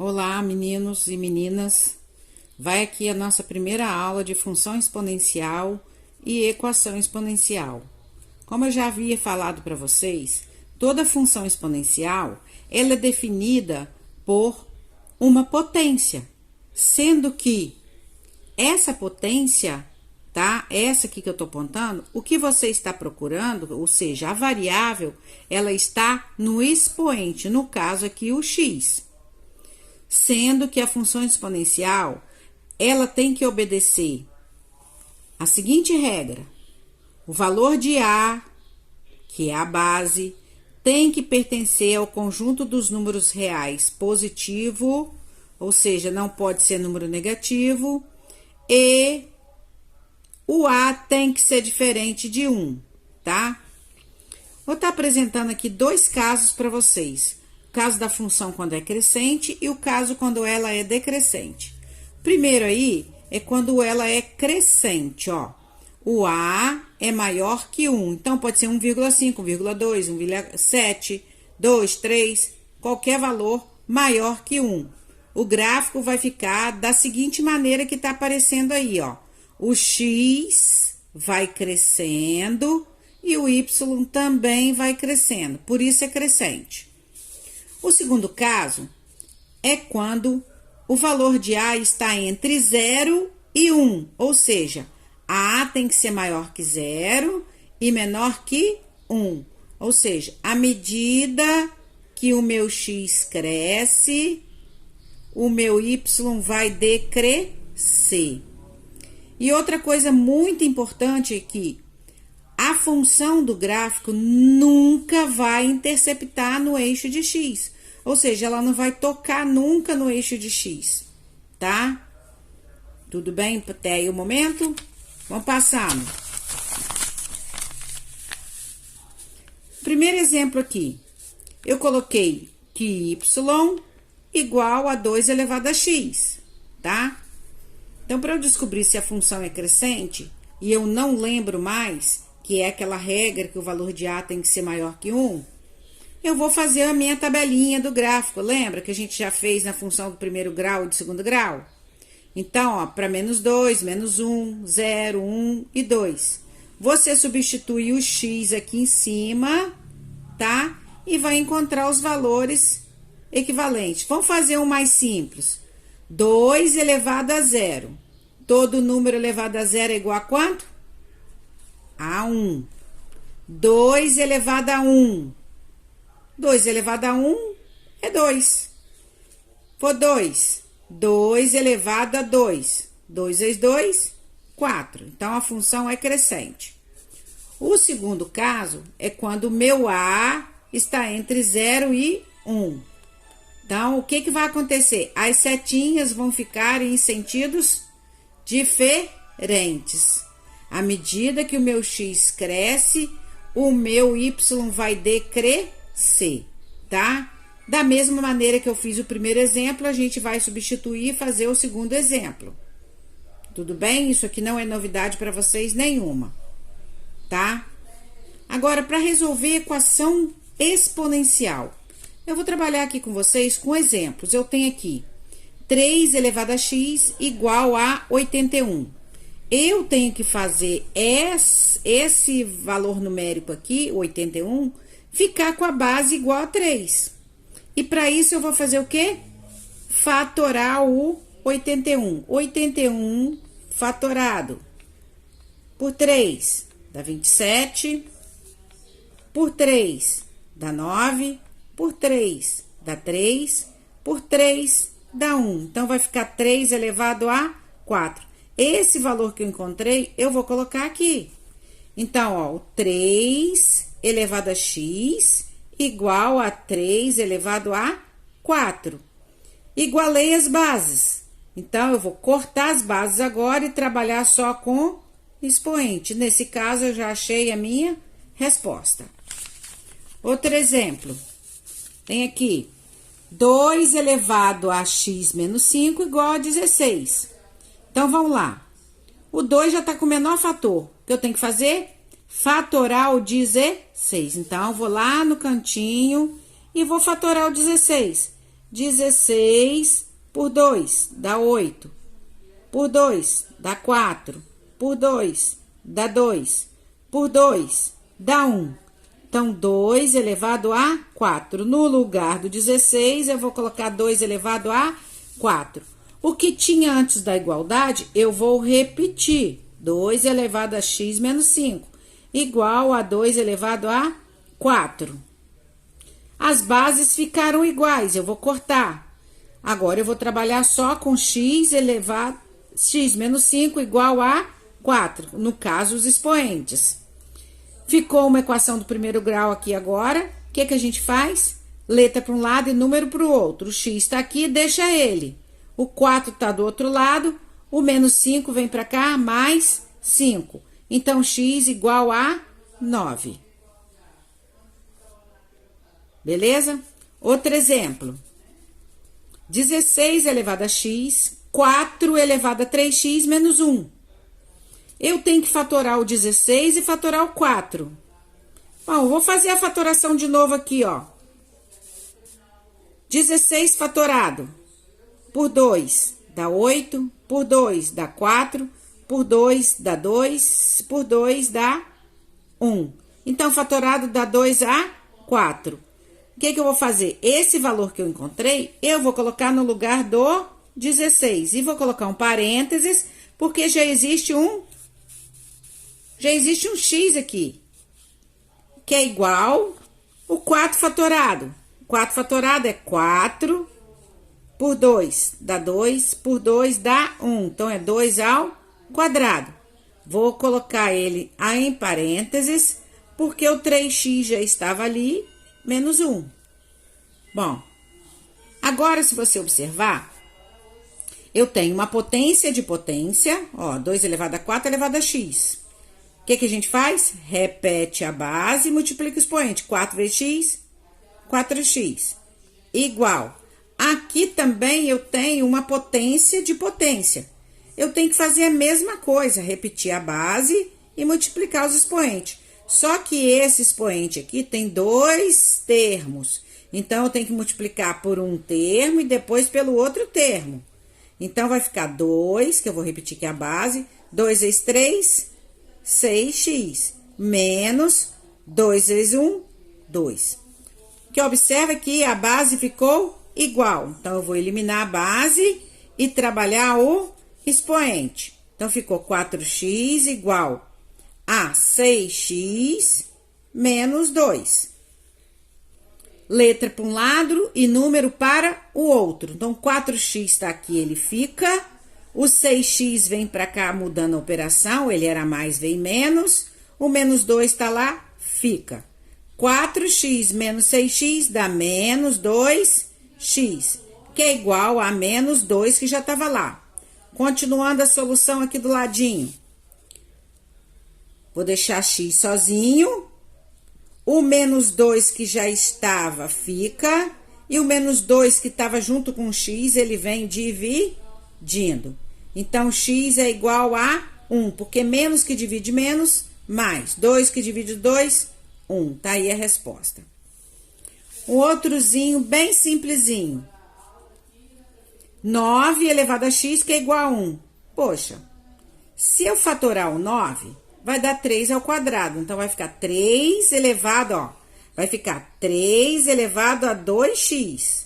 Olá, meninos e meninas. Vai aqui a nossa primeira aula de função exponencial e equação exponencial. Como eu já havia falado para vocês, toda função exponencial ela é definida por uma potência, sendo que essa potência, tá? Essa aqui que eu tô apontando, o que você está procurando, ou seja, a variável, ela está no expoente, no caso aqui o x. Sendo que a função exponencial, ela tem que obedecer a seguinte regra: o valor de A, que é a base, tem que pertencer ao conjunto dos números reais positivo, ou seja, não pode ser número negativo, e o A tem que ser diferente de 1, tá? Vou estar apresentando aqui dois casos para vocês. O caso da função quando é crescente e o caso quando ela é decrescente. Primeiro aí é quando ela é crescente, ó. O A é maior que 1, então pode ser 1,5, 1,2, 1,7, 2, 3, qualquer valor maior que 1. O gráfico vai ficar da seguinte maneira que está aparecendo aí, ó. O X vai crescendo e o Y também vai crescendo, por isso é crescente. O segundo caso é quando o valor de A está entre 0 e 1, ou seja, A tem que ser maior que 0 e menor que 1. Ou seja, à medida que o meu X cresce, o meu Y vai decrescer. E outra coisa muito importante é que a função do gráfico nunca vai interceptar no eixo de x. Ou seja, ela não vai tocar nunca no eixo de x, tá? Tudo bem até aí o momento? Vamos passando. Primeiro exemplo aqui. Eu coloquei que y igual a 2 elevado a x, tá? Então, para eu descobrir se a função é crescente, e eu não lembro mais, que é aquela regra que o valor de A tem que ser maior que 1, eu vou fazer a minha tabelinha do gráfico. Lembra que a gente já fez na função do primeiro grau e do segundo grau? Então, ó, para menos 2, menos 1, 0, 1 e 2. Você substitui o x aqui em cima, tá? E vai encontrar os valores equivalentes. Vamos fazer um mais simples. 2 elevado a 0. Todo número elevado a 0 é igual a quanto? A 1. 2 elevado a 1. 2 elevado a 1 é 2. For 2. 2 elevado a 2. 2 vezes 2, 4. Então, a função é crescente. O segundo caso é quando o meu A está entre 0 e 1. Então, o que vai acontecer? As setinhas vão ficar em sentidos diferentes. À medida que o meu x cresce, o meu y vai decrescer, tá? Da mesma maneira que eu fiz o primeiro exemplo, a gente vai substituir e fazer o segundo exemplo. Tudo bem? Isso aqui não é novidade para vocês nenhuma, tá? Agora, para resolver equação exponencial, eu vou trabalhar aqui com vocês com exemplos. Eu tenho aqui 3 elevado a x igual a 81. Eu tenho que fazer esse valor numérico aqui, 81, ficar com a base igual a 3. E para isso eu vou fazer o quê? Fatorar o 81. 81 fatorado por 3 dá 27, por 3 dá 9, por 3 dá 3, por 3 dá 1. Então, vai ficar 3 elevado a 4. Esse valor que eu encontrei, eu vou colocar aqui. Então, ó, o 3 elevado a x igual a 3 elevado a 4. Igualei as bases. Então, eu vou cortar as bases agora e trabalhar só com expoente. Nesse caso, eu já achei a minha resposta. Outro exemplo. Tem aqui 2 elevado a x menos 5 igual a 16. Então, vamos lá. O 2 já está com o menor fator. O que eu tenho que fazer? Fatorar o 16. Então, eu vou lá no cantinho e vou fatorar o 16. 16 por 2 dá 8. Por 2 dá 4. Por 2 dá 2. Por 2 dá 1. Então, 2 elevado a 4. No lugar do 16, eu vou colocar 2 elevado a 4. O que tinha antes da igualdade, eu vou repetir. 2 elevado a x menos 5, igual a 2 elevado a 4. As bases ficaram iguais, eu vou cortar. Agora, eu vou trabalhar só com x elevado x menos 5 igual a 4, no caso, os expoentes. Ficou uma equação do primeiro grau aqui agora. O que a gente faz? Letra para um lado e número para o outro. O x está aqui, deixa ele. O 4 está do outro lado. O menos 5 vem para cá, mais 5. Então, x igual a 9. Beleza? Outro exemplo. 16 elevado a x, 4 elevado a 3x menos 1. Eu tenho que fatorar o 16 e fatorar o 4. Bom, vou fazer a fatoração de novo aqui, ó. 16 fatorado por 2 dá 8, por 2 dá 4, por 2 dá 2, por 2 dá 1. Então, fatorado dá 2 a 4. O que eu vou fazer? Esse valor que eu encontrei, eu vou colocar no lugar do 16. E vou colocar um parênteses, porque já existe um x aqui, que é igual o 4 fatorado. 4 fatorado é 4, por 2 dá 2, por 2 dá 1. Então, é 2 ao quadrado. Vou colocar ele em parênteses, porque o 3x já estava ali, menos 1. Bom, agora, se você observar, eu tenho uma potência de potência, ó, 2 elevado a 4 elevado a x. O que a gente faz? Repete a base e multiplica o expoente. 4 vezes x, 4x. Igual. Aqui também eu tenho uma potência de potência. Eu tenho que fazer a mesma coisa, repetir a base e multiplicar os expoentes. Só que esse expoente aqui tem 2 termos. Então, eu tenho que multiplicar por um termo e depois pelo outro termo. Então, vai ficar 2, que eu vou repetir aqui a base. 2 vezes 3... 6x, menos 2 vezes 1, 2. Que observa que a base ficou igual. Então, eu vou eliminar a base e trabalhar o expoente. Então, ficou 4x igual a 6x menos 2. Letra para um lado e número para o outro. Então, 4x está aqui, ele fica. O 6x vem para cá mudando a operação, ele era mais, vem menos. O menos 2 está lá, fica. 4x menos 6x dá menos 2x, que é igual a menos 2 que já estava lá. Continuando a solução aqui do ladinho. Vou deixar x sozinho. O menos 2 que já estava fica. E o menos 2 que estava junto com x, ele vem dividindo. Então, x é igual a 1, porque menos que divide menos, mais 2 que divide 2, 1. Tá aí a resposta. Um outrozinho bem simplesinho. 9 elevado a x, que é igual a 1. Poxa, se eu fatorar o 9, vai dar 3 ao quadrado. Então, vai ficar 3 elevado, ó. Vai ficar 3 elevado a 2x,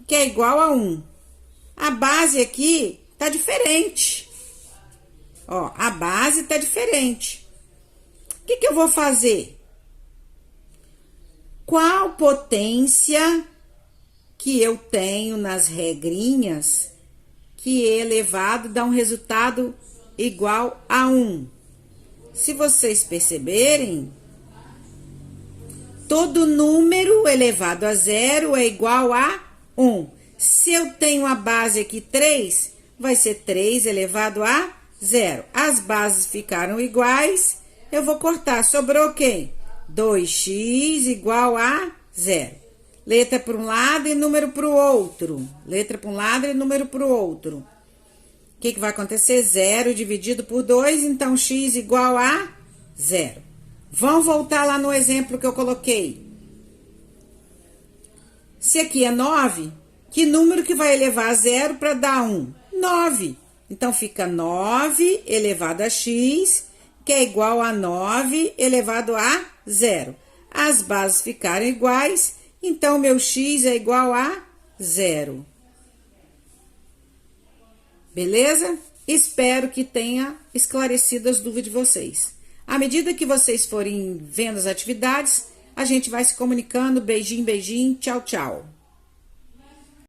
que é igual a 1. A base aqui tá diferente. Ó, a base tá diferente. O que eu vou fazer? Qual potência que eu tenho nas regrinhas que elevado dá um resultado igual a 1? Se vocês perceberem, todo número elevado a 0 é igual a 1. Se eu tenho a base aqui 3, vai ser 3 elevado a 0. As bases ficaram iguais, eu vou cortar. Sobrou o quê? 2x igual a 0. Letra para um lado e número para o outro. Letra para um lado e número para o outro. O que vai acontecer? 0 dividido por 2, então x igual a 0. Vamos voltar lá no exemplo que eu coloquei. Se aqui é 9, que número que vai elevar a 0 para dar 1? 9. Então, fica 9 elevado a x, que é igual a 9 elevado a 0. As bases ficaram iguais, então meu x é igual a 0. Beleza? Espero que tenha esclarecido as dúvidas de vocês. À medida que vocês forem vendo as atividades, a gente vai se comunicando. Beijinho, beijinho. Tchau, tchau.